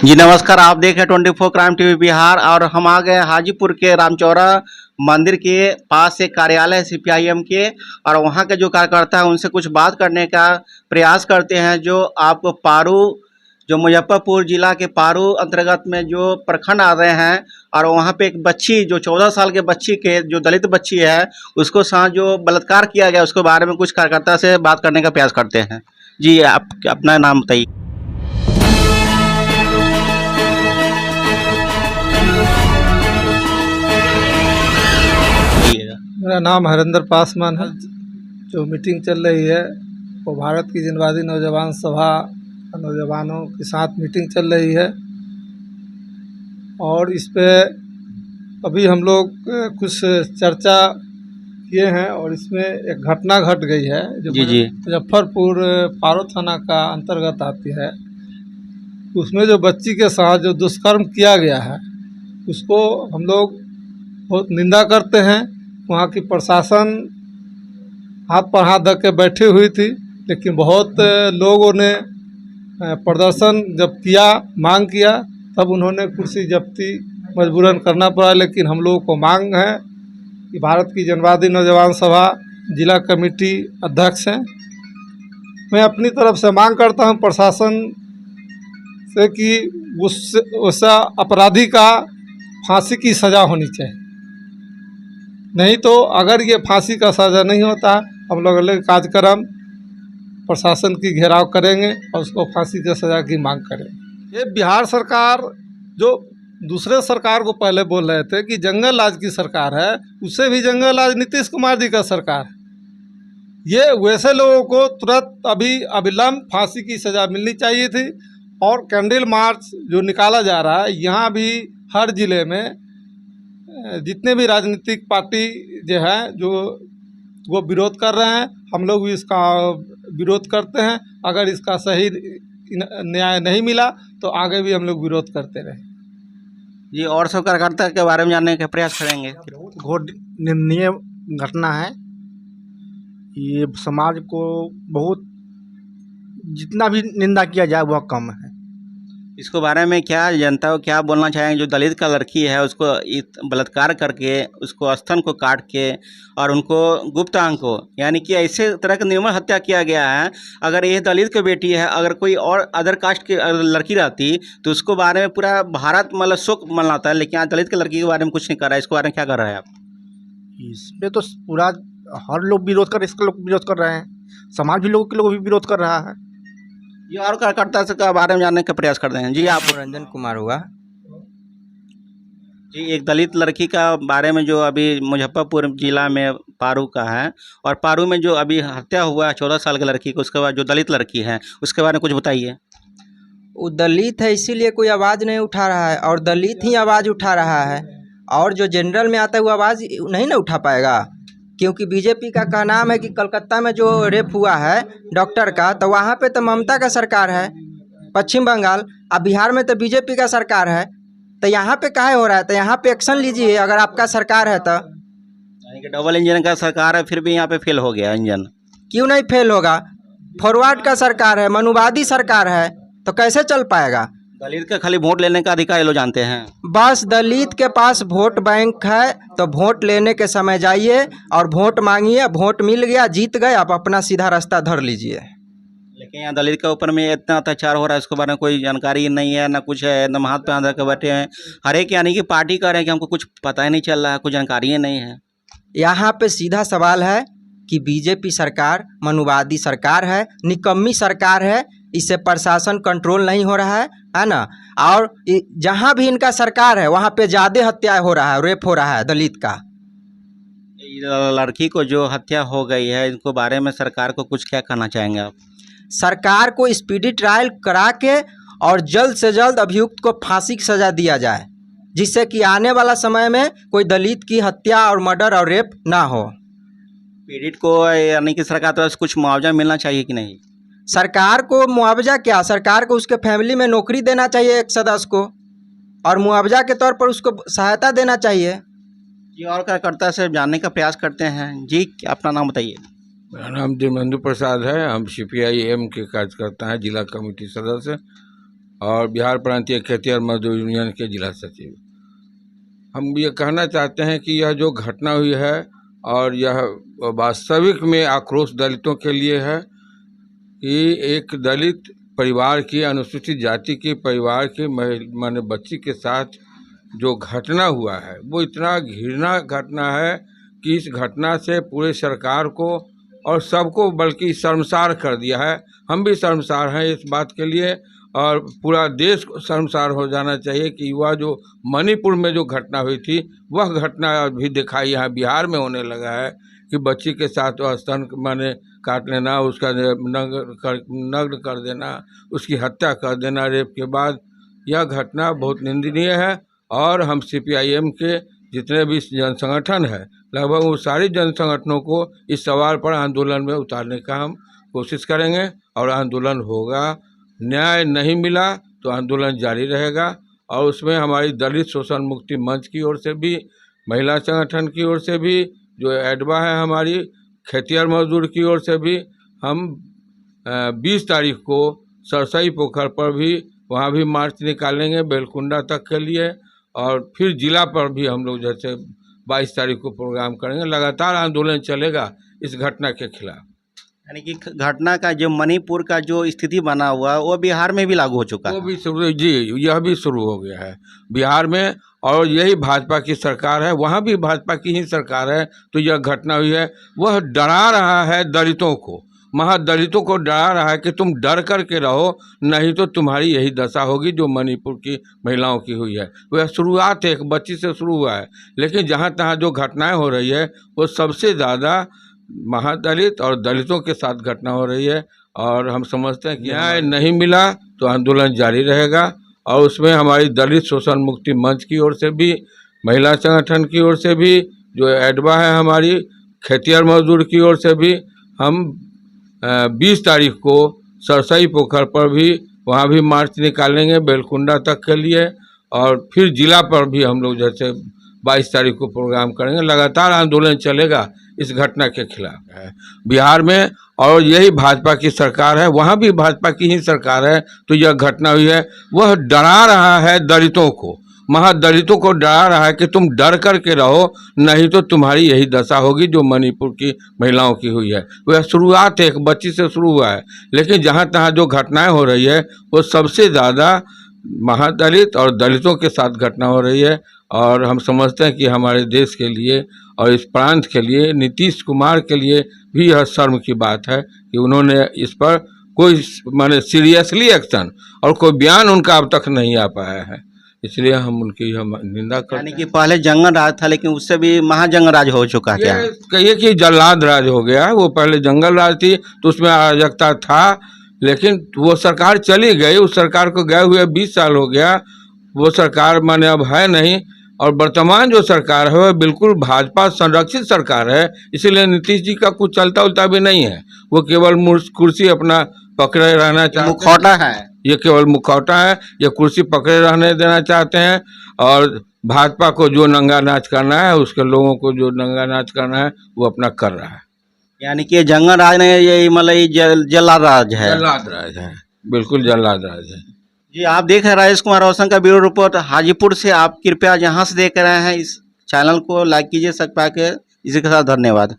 जी नमस्कार, आप देख रहे 24 क्राइम टीवी बिहार और हम आ गए हाजीपुर के रामचौरा मंदिर के पास एक कार्यालय है सीपीआईएम के। और वहां के जो कार्यकर्ता है उनसे कुछ बात करने का प्रयास करते हैं। जो आपको पारू, जो मुजफ्फरपुर जिला के पारू अंतर्गत में जो प्रखंड आ रहे हैं, और वहां पे एक बच्ची जो 14 साल के बच्ची के जो दलित बच्ची है उसको साथ जो बलात्कार किया गया उसके बारे में कुछ कार्यकर्ता से बात करने का प्रयास करते हैं। जी आप अपना नाम बताइए। मेरा नाम हरिंदर पासवान है। जो मीटिंग चल रही है वो भारत की जनवादी नौजवान सभा नौजवानों के साथ मीटिंग चल रही है और इस पे अभी हम लोग कुछ चर्चा किए हैं और इसमें एक घटना घट गई है जो जी मुजफ्फरपुर पारो थाना का अंतर्गत आती है। उसमें जो बच्ची के साथ जो दुष्कर्म किया गया है उसको हम लोग बहुत निंदा करते हैं। वहाँ की प्रशासन हाथ पर हाथ रख के बैठी हुई थी, लेकिन बहुत लोगों ने प्रदर्शन जब किया, मांग किया, तब उन्होंने कुर्सी जब्ती मजबूरन करना पड़ा। लेकिन हम लोगों को मांग है कि भारत की जनवादी नौजवान सभा जिला कमेटी अध्यक्ष हैं, मैं अपनी तरफ से मांग करता हूं प्रशासन से कि उस अपराधी का फांसी की सज़ा होनी चाहिए। नहीं तो अगर ये फांसी का सज़ा नहीं होता हम लोग अलग कार्यक्रम प्रशासन की घेराव करेंगे और उसको फांसी की सज़ा की मांग करेंगे। ये बिहार सरकार जो दूसरे सरकार को पहले बोल रहे थे कि जंगल राज की सरकार है, उससे भी जंगल राज नीतीश कुमार जी का सरकार है। ये वैसे लोगों को तुरंत अभी अविलंब फांसी की सज़ा मिलनी चाहिए थी। और कैंडल मार्च जो निकाला जा रहा है, यहाँ भी हर ज़िले में जितने भी राजनीतिक पार्टी जो है जो वो विरोध कर रहे हैं, हम लोग भी इसका विरोध करते हैं। अगर इसका सही न्याय नहीं मिला तो आगे भी हम लोग विरोध करते रहे। जी और सब कार्यकर्ता के बारे में जानने का प्रयास करेंगे। घोर निंदनीय घटना है। ये समाज को बहुत जितना भी निंदा किया जाए वह कम है। इसको बारे में क्या जनता को क्या बोलना चाहेंगे? जो दलित का लड़की है उसको बलात्कार करके उसको स्तन को काट के और उनको गुप्त अंग को, यानी कि ऐसे तरह का निर्मम हत्या किया गया है। अगर ये दलित की बेटी है, अगर कोई और अदर कास्ट की लड़की रहती तो उसको बारे में पूरा भारत मतलब शोक मनाता है, लेकिन आज दलित की लड़की के बारे में कुछ नहीं कर रहा है। इसके बारे में क्या कर रहे हैं आप? इसमें तो पूरा हर लोग विरोध कर, इसका लोग विरोध कर रहे हैं, समाज भी लोग भी विरोध कर रहा है। ये और कार्यकर्ता से के बारे में जानने का प्रयास करते हैं। जी आप? रंजन कुमार हुआ जी, एक दलित लड़की का बारे में जो अभी मुजफ्फरपुर जिला में पारू का है, और पारू में जो अभी हत्या हुआ है 14 साल की लड़की को, उसके बाद जो दलित लड़की है उसके बारे में कुछ बताइए। वो दलित है इसीलिए कोई आवाज़ नहीं उठा रहा है, और दलित ही आवाज़ उठा रहा है। और जो जनरल में आता है वो आवाज़ नहीं ना उठा पाएगा, क्योंकि बीजेपी का नाम है कि कलकत्ता में जो रेप हुआ है डॉक्टर का, तो वहाँ पे तो ममता का सरकार है पश्चिम बंगाल, अब बिहार में तो बीजेपी का सरकार है, तो यहाँ पे काहे हो रहा है? तो यहाँ पे एक्शन लीजिए अगर आपका सरकार है तो। यानी कि डबल इंजन का सरकार है, फिर भी यहाँ पे फेल हो गया इंजन। क्यों नहीं फेल होगा? फॉरवर्ड का सरकार है, मनुवादी सरकार है, तो कैसे चल पाएगा? दलित का खाली वोट लेने का अधिकार ये लोग जानते हैं। बस दलित के पास वोट बैंक है, तो वोट लेने के समय जाइए और वोट मांगिए, वोट मिल गया, जीत गए, आप अपना सीधा रास्ता धर लीजिए। लेकिन यहाँ दलित के ऊपर में इतना अत्याचार हो रहा है, इसके बारे में कोई जानकारी नहीं है, ना कुछ है, ना हाथ पे आंधा के बैठे हैं। हर एक यानी कि पार्टी कह रहे हैं कि हमको कुछ पता ही नहीं चल रहा है, कुछ जानकारी ही नहीं है। यहाँ पे सीधा सवाल है कि बीजेपी सरकार मनुवादी सरकार है, निकम्मी सरकार है, इससे प्रशासन कंट्रोल नहीं हो रहा है ना। और जहाँ भी इनका सरकार है वहाँ पे ज़्यादा हत्या हो रहा है, रेप हो रहा है दलित का। लड़की को जो हत्या हो गई है, इनको बारे में सरकार को कुछ क्या कहना चाहेंगे आप? सरकार को स्पीडी ट्रायल करा के और जल्द से जल्द अभियुक्त को फांसी की सज़ा दिया जाए, जिससे कि आने वाला समय में कोई दलित की हत्या और मर्डर और रेप ना हो। पीड़ित को यानी कि सरकार तरफ से कुछ मुआवजा मिलना चाहिए कि नहीं? सरकार को मुआवजा क्या, सरकार को उसके फैमिली में नौकरी देना चाहिए एक सदस्य को, और मुआवजा के तौर पर उसको सहायता देना चाहिए। जी और कार्यकर्ता से जानने का प्रयास करते हैं। जी अपना नाम बताइए। मेरा नाम देवेंद्र प्रसाद है। हम सीपीआईएम के कार्यकर्ता हैं, जिला कमेटी सदस्य। और बिहार प्रांतीय खेतिहर मजदूर यूनियन के जिला सचिव। हम ये कहना चाहते हैं कि यह जो घटना हुई है और यह वास्तविक में आक्रोश दलितों के लिए है कि एक दलित परिवार की, अनुसूचित जाति के परिवार के माने बच्ची के साथ जो घटना हुआ है वो इतना घृणा घटना है कि इस घटना से पूरे सरकार को और सबको बल्कि शर्मसार कर दिया है। हम भी शर्मसार हैं इस बात के लिए और पूरा देश को शर्मसार हो जाना चाहिए कि वह जो मणिपुर में जो घटना हुई थी वह घटना भी दिखाई यहाँ बिहार में होने लगा है कि बच्ची के साथ वह स्तन माने काट लेना, उसका नग्न कर देना, उसकी हत्या कर देना रेप के बाद। यह घटना बहुत निंदनीय है और हम CPIM के जितने भी जन संगठन है लगभग वो सारे जन संगठनों को इस सवाल पर आंदोलन में उतारने का हम कोशिश करेंगे और आंदोलन होगा। न्याय नहीं मिला तो आंदोलन जारी रहेगा और उसमें हमारी दलित शोषण मुक्ति मंच की ओर से भी, महिला संगठन की ओर से भी, जो एडवा है हमारी खेतिहर मजदूर की ओर से भी, हम 20 तारीख को सरसई पोखर पर भी वहाँ भी मार्च निकालेंगे बेलकुंडा तक के लिए और फिर जिला पर भी हम लोग जैसे 22 तारीख को प्रोग्राम करेंगे। लगातार आंदोलन चलेगा इस घटना के खिलाफ। यानी कि घटना का जो मणिपुर का जो स्थिति बना हुआ है वो बिहार में भी लागू हो चुका वो है। भी शुरू, जी यह भी शुरू हो गया है बिहार में और यही भाजपा की सरकार है, वहाँ भी भाजपा की ही सरकार है। तो यह घटना हुई है वह डरा रहा है दलितों को, महादलितों को डरा रहा है कि तुम डर करके रहो नहीं तो तुम्हारी यही दशा होगी जो मणिपुर की महिलाओं की हुई है। वह शुरुआत एक बच्ची से शुरू हुआ है लेकिन जहाँ तहाँ जो घटनाएं हो रही है वो सबसे ज़्यादा महादलित और दलितों के साथ घटना हो रही है और हम समझते हैं कि न्याय नहीं मिला तो आंदोलन जारी रहेगा और उसमें हमारी दलित शोषण मुक्ति मंच की ओर से भी, महिला संगठन की ओर से भी, जो एडवा है हमारी खेतिहर मजदूर की ओर से भी, हम 20 तारीख को सरसई पोखर पर भी वहाँ भी मार्च निकालेंगे बेलकुंडा तक के लिए और फिर जिला पर भी हम लोग जैसे 22 तारीख को प्रोग्राम करेंगे। लगातार आंदोलन चलेगा इस घटना के खिलाफ है बिहार में और यही भाजपा की सरकार है, वहाँ भी भाजपा की ही सरकार है। तो यह घटना हुई है वह डरा रहा है दलितों को, महादलितों को डरा रहा है कि तुम डर करके रहो नहीं तो तुम्हारी यही दशा होगी जो मणिपुर की महिलाओं की हुई है। वह शुरुआत एक बच्ची से शुरू हुआ है लेकिन जहाँ तहाँ जो घटनाएं हो रही है वो सबसे ज़्यादा महादलित और दलितों के साथ घटना हो रही है और हम समझते हैं कि हमारे देश के लिए और इस प्रांत के लिए, नीतीश कुमार के लिए भी यह शर्म की बात है कि उन्होंने इस पर कोई माने सीरियसली एक्शन और कोई बयान उनका अब तक नहीं आ पाया है। इसलिए हम उनकी हम निंदा करते यानी कि पहले जंगल राज था लेकिन उससे भी महाजंगल राज हो चुका है क्या? ये कहिए कि जल्लाद राज हो गया। वो पहले जंगल राज थी तो उसमें अराजकता था लेकिन वो सरकार चली गई, उस सरकार को गए हुए 20 साल हो गया, वो सरकार माने अब है नहीं और वर्तमान जो सरकार है वह बिल्कुल भाजपा संरक्षित सरकार है। इसीलिए नीतीश जी का कुछ चलता उलता भी नहीं है, वो केवल कुर्सी अपना पकड़े रहना चाहते हैं। मुखौटा है, ये केवल मुखौटा है, ये कुर्सी पकड़े रहने देना चाहते हैं और भाजपा को जो नंगा नाच करना है, उसके लोगों को जो नंगा नाच करना है वो अपना कर रहा है। यानी कि जंगल राज ने ये मतलब जल्लाद राज है। जल्लाद राज है, बिल्कुल जल्लाद राज है। जी, आप देख रहे हैं राजेश कुमार रोशन का ब्यूरो रिपोर्ट हाजीपुर से। आप कृपया जहां से देख रहे हैं इस चैनल को लाइक कीजिए, सब्सक्राइब कीजिए। इसी के साथ धन्यवाद।